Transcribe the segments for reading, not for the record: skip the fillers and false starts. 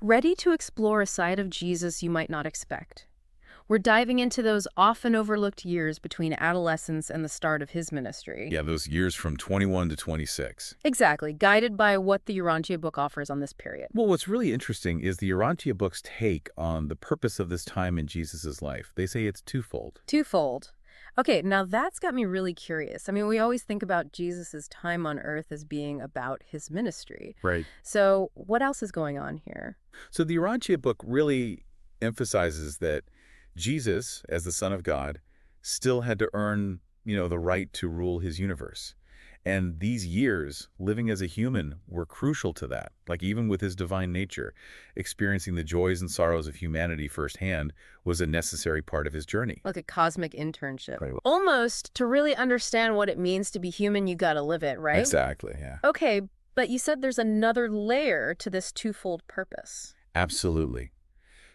Ready to explore a side of Jesus you might not expect. We're diving into those often overlooked years between adolescence and the start of his ministry. Yeah, those years from 21 to 26. Exactly, guided by what the Urantia book offers on this period. Well, what's really interesting is the Urantia book's take on the purpose of this time in Jesus' life. They say it's twofold. Twofold. Okay, now that's got me really curious. I mean, we always think about Jesus' time on earth as being about his ministry. Right. So what else is going on here? So the Urantia book really emphasizes that Jesus, as the Son of God, still had to earn, the right to rule his universe. And these years, living as a human, were crucial to that. Like even with his divine nature, experiencing the joys and sorrows of humanity firsthand was a necessary part of his journey. Like a cosmic internship. Right. Almost, to really understand what it means to be human, you gotta live it, right? Exactly, yeah. Okay, but you said there's another layer to this twofold purpose. Absolutely.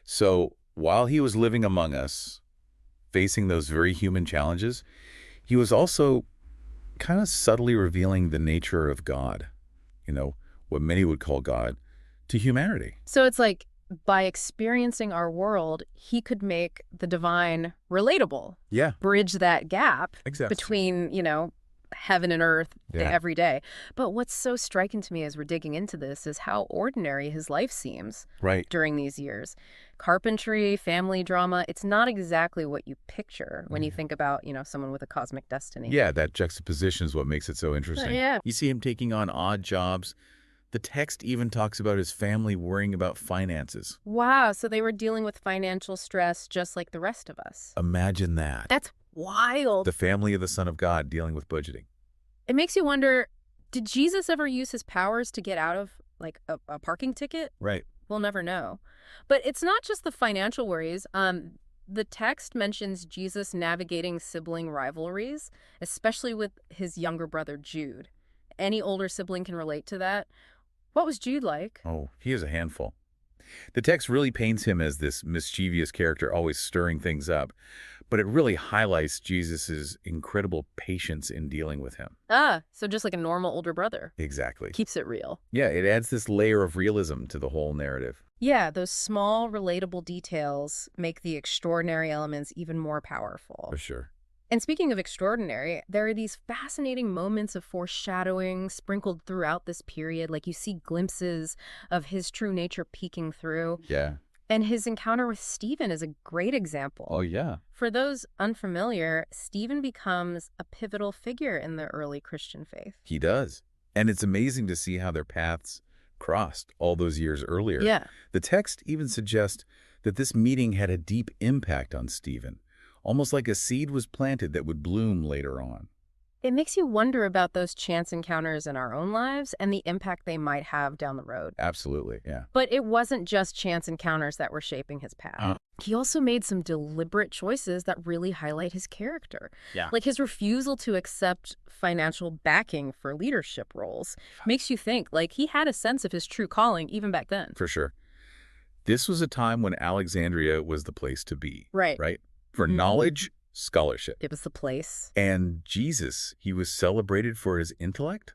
So while he was living among us, facing those very human challenges, he was also kind of subtly revealing the nature of God, what many would call God, to humanity. So it's like by experiencing our world, he could make the divine relatable. Yeah. Bridge that gap Exactly. between, heaven and earth Yeah. every day. But what's so striking to me as we're digging into this is how ordinary his life seems Right. during these years. Carpentry, family drama, it's not exactly what you picture when you think about, someone with a cosmic destiny. Yeah, that juxtaposition is what makes it so interesting. Yeah. You see him taking on odd jobs. The text even talks about his family worrying about finances. Wow, so they were dealing with financial stress just like the rest of us. Imagine that. That's wild. The family of the Son of God dealing with budgeting. It makes you wonder, did Jesus ever use his powers to get out of, like, a parking ticket? Right. We'll never know. But it's not just the financial worries. The text mentions Jesus navigating sibling rivalries, especially with his younger brother, Jude. Any older sibling can relate to that. What was Jude like? Oh, he is a handful. The text really paints him as this mischievous character, always stirring things up. But it really highlights Jesus' incredible patience in dealing with him. So just like a normal older brother. Exactly. Keeps it real. Yeah, it adds this layer of realism to the whole narrative. Yeah, those small, relatable details make the extraordinary elements even more powerful. For sure. And speaking of extraordinary, there are these fascinating moments of foreshadowing sprinkled throughout this period. Like you see glimpses of his true nature peeking through. Yeah. And his encounter with Stephen is a great example. Oh, yeah. For those unfamiliar, Stephen becomes a pivotal figure in the early Christian faith. He does. And it's amazing to see how their paths crossed all those years earlier. Yeah. The text even suggests that this meeting had a deep impact on Stephen, almost like a seed was planted that would bloom later on. It makes you wonder about those chance encounters in our own lives and the impact they might have down the road. Absolutely, yeah. But it wasn't just chance encounters that were shaping his path. He also made some deliberate choices that really highlight his character. Yeah. Like his refusal to accept financial backing for leadership roles makes you think like he had a sense of his true calling even back then. For sure. This was a time when Alexandria was the place to be. Right. For knowledge, scholarship. It was the place. And Jesus, he was celebrated for his intellect,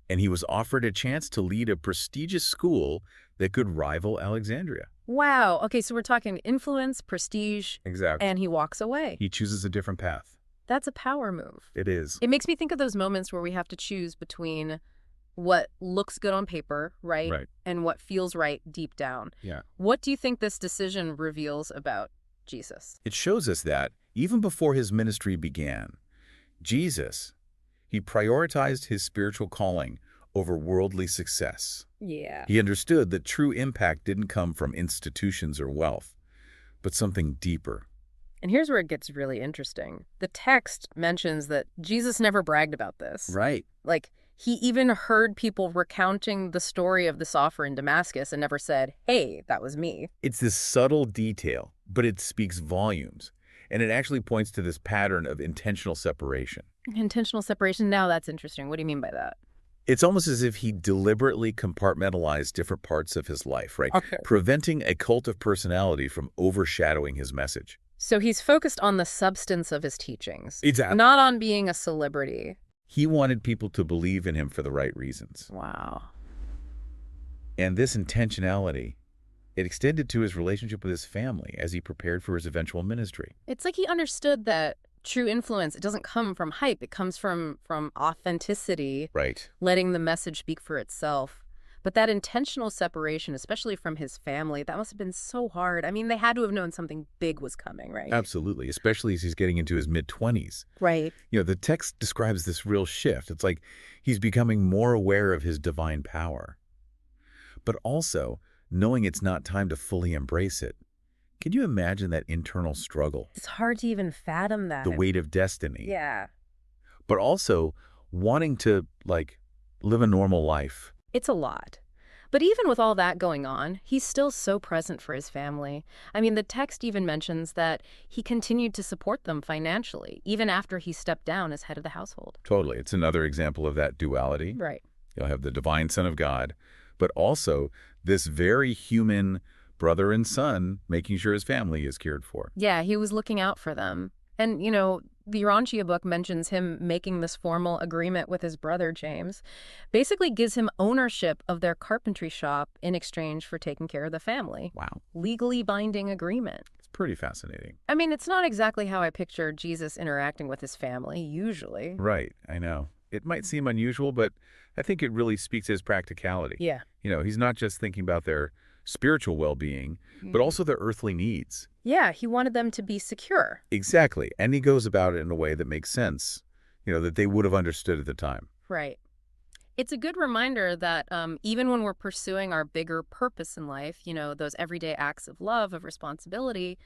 and he was offered a chance to lead a prestigious school that could rival Alexandria. Wow. Okay, so we're talking influence, prestige, Exactly. and he walks away. He chooses a different path. That's a power move. It is. It makes me think of those moments where we have to choose between what looks good on paper, right? And what feels right deep down. Yeah. What do you think this decision reveals about Jesus? It shows us that even before his ministry began, Jesus, he prioritized his spiritual calling over worldly success. Yeah. He understood that true impact didn't come from institutions or wealth, but something deeper. And here's where it gets really interesting. The text mentions that Jesus never bragged about this. Right. Like, he even heard people recounting the story of this offer in Damascus and never said, hey, that was me. It's this subtle detail, but it speaks volumes. And it actually points to this pattern of intentional separation. Intentional separation? Now that's interesting. What do you mean by that? It's almost as if he deliberately compartmentalized different parts of his life, right? Okay. Preventing a cult of personality from overshadowing his message. So he's focused on the substance of his teachings. Exactly. Not on being a celebrity. He wanted people to believe in him for the right reasons. Wow. And this intentionality It extended to his relationship with his family as he prepared for his eventual ministry. It's like he understood that true influence, it doesn't come from hype. It comes from authenticity, Right. letting the message speak for itself. But that intentional separation, especially from his family, that must have been so hard. I mean, they had to have known something big was coming, right? Absolutely, especially as he's getting into his mid-20s. Right. The text describes this real shift. It's like he's becoming more aware of his divine power, but also knowing it's not time to fully embrace it. Can you imagine that internal struggle? It's hard to even fathom that. The weight of destiny. Yeah. But also wanting to, live a normal life. It's a lot. But even with all that going on, he's still so present for his family. I mean, the text even mentions that he continued to support them financially, even after he stepped down as head of the household. Totally. It's another example of that duality. Right. You'll have the divine Son of God, but also this very human brother and son making sure his family is cared for. Yeah, he was looking out for them. And, the Urantia book mentions him making this formal agreement with his brother, James. Basically gives him ownership of their carpentry shop in exchange for taking care of the family. Wow. Legally binding agreement. It's pretty fascinating. I mean, it's not exactly how I picture Jesus interacting with his family, usually. Right, I know. It might seem unusual, but I think it really speaks to his practicality. Yeah. He's not just thinking about their spiritual well-being, but also their earthly needs. Yeah, he wanted them to be secure. Exactly. And he goes about it in a way that makes sense, that they would have understood at the time. Right. It's a good reminder that even when we're pursuing our bigger purpose in life, those everyday acts of love, of responsibility,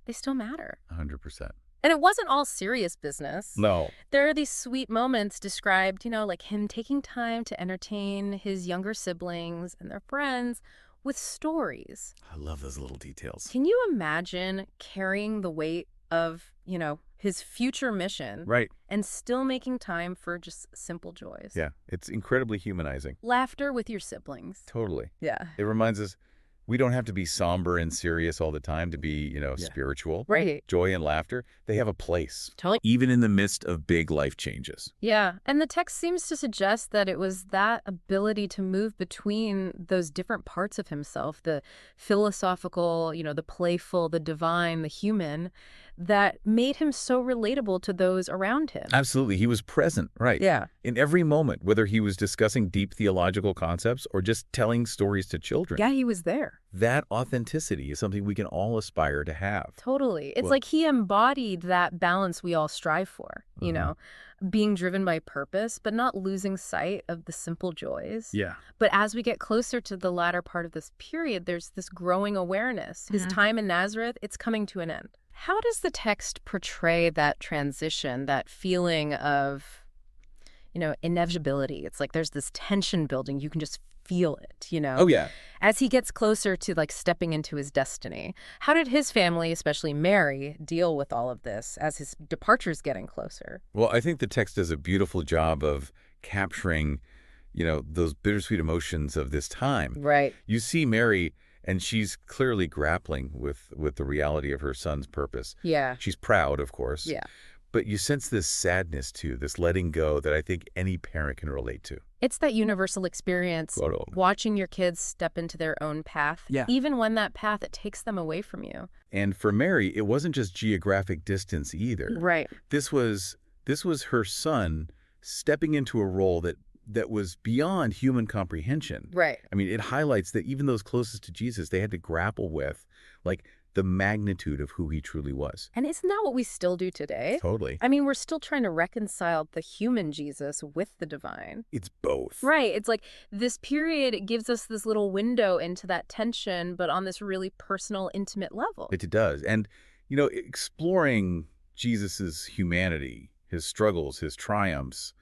they still matter. 100%. And it wasn't all serious business. No. There are these sweet moments described, like him taking time to entertain his younger siblings and their friends with stories. I love those little details. Can you imagine carrying the weight of, his future mission? Right. And still making time for just simple joys? Yeah, it's incredibly humanizing. Laughter with your siblings. Totally. Yeah. It reminds us we don't have to be somber and serious all the time to be, spiritual. Right. Joy and laughter, they have a place. Totally. Even in the midst of big life changes. Yeah. And the text seems to suggest that it was that ability to move between those different parts of himself, the philosophical, the playful, the divine, the human, that made him so relatable to those around him. Absolutely. He was present, right? Yeah. In every moment, whether he was discussing deep theological concepts or just telling stories to children. Yeah, he was there. That authenticity is something we can all aspire to have. Totally. It's like he embodied that balance we all strive for, being driven by purpose, but not losing sight of the simple joys. Yeah. But as we get closer to the latter part of this period, there's this growing awareness. His time in Nazareth, it's coming to an end. How does the text portray that transition, that feeling of, inevitability? It's like there's this tension building. You can just feel it, Oh, yeah. As he gets closer to stepping into his destiny. How did his family, especially Mary, deal with all of this as his departure's getting closer? Well, I think the text does a beautiful job of capturing, those bittersweet emotions of this time. Right. You see Mary, and she's clearly grappling with the reality of her son's purpose. Yeah. She's proud, of course. Yeah. But you sense this sadness, too, this letting go that I think any parent can relate to. It's that universal experience, watching your kids step into their own path, even when that path, it takes them away from you. And for Mary, it wasn't just geographic distance either. Right. This was her son stepping into a role that was beyond human comprehension. Right. I mean, it highlights that even those closest to Jesus, they had to grapple with, the magnitude of who he truly was. And isn't that what we still do today? Totally. I mean, we're still trying to reconcile the human Jesus with the divine. It's both. Right. It's like this period, it gives us this little window into that tension, but on this really personal, intimate level. It does. And, exploring Jesus's humanity, his struggles, his triumphs,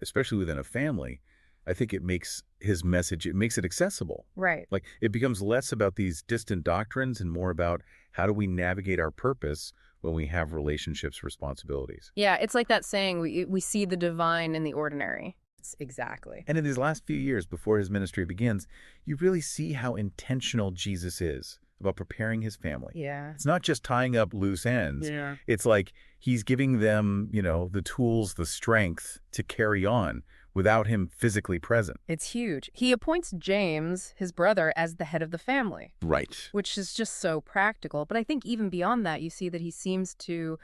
especially within a family, I think it makes his message, it makes it accessible. Right. It becomes less about these distant doctrines and more about how do we navigate our purpose when we have relationships, responsibilities. Yeah, it's like that saying, we see the divine in the ordinary. Exactly. And in these last few years before his ministry begins, you really see how intentional Jesus is about preparing his family. Yeah. It's not just tying up loose ends. Yeah. It's like he's giving them, the tools, the strength to carry on without him physically present. It's huge. He appoints James, his brother, as the head of the family, Right. which is just so practical. But I think even beyond that, you see that he seems to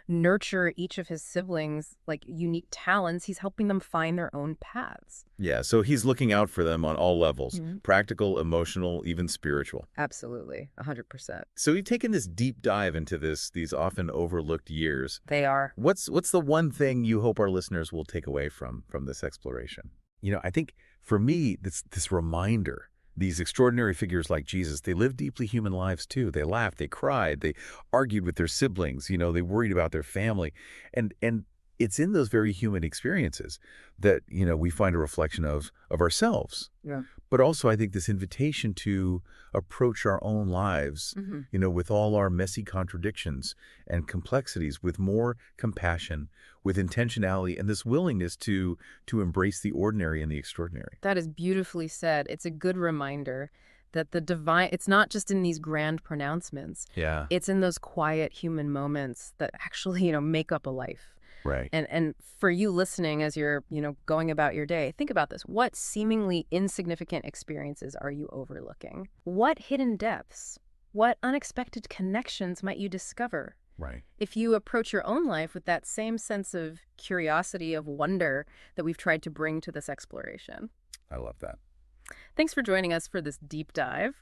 nurture each of his siblings' like unique talents. He's helping them find their own paths. Yeah, so he's looking out for them on all levels, Mhm. practical, emotional, even spiritual. Absolutely, 100%. So you've taken this deep dive into these often overlooked years. They are. What's the one thing you hope our listeners will take away from this exploration? I think for me, this reminder, these extraordinary figures like Jesus, they lived deeply human lives too. They laughed, they cried, they argued with their siblings, they worried about their family. And it's in those very human experiences that, we find a reflection of ourselves. Yeah. But also, I think this invitation to approach our own lives, with all our messy contradictions and complexities, with more compassion, with intentionality, and this willingness to embrace the ordinary and the extraordinary. That is beautifully said. It's a good reminder that the divine, it's not just in these grand pronouncements. Yeah. It's in those quiet human moments that actually, make up a life. Right. And for you listening as you're, going about your day, think about this. What seemingly insignificant experiences are you overlooking? What hidden depths, what unexpected connections might you discover? Right. If you approach your own life with that same sense of curiosity, of wonder that we've tried to bring to this exploration. I love that. Thanks for joining us for this deep dive.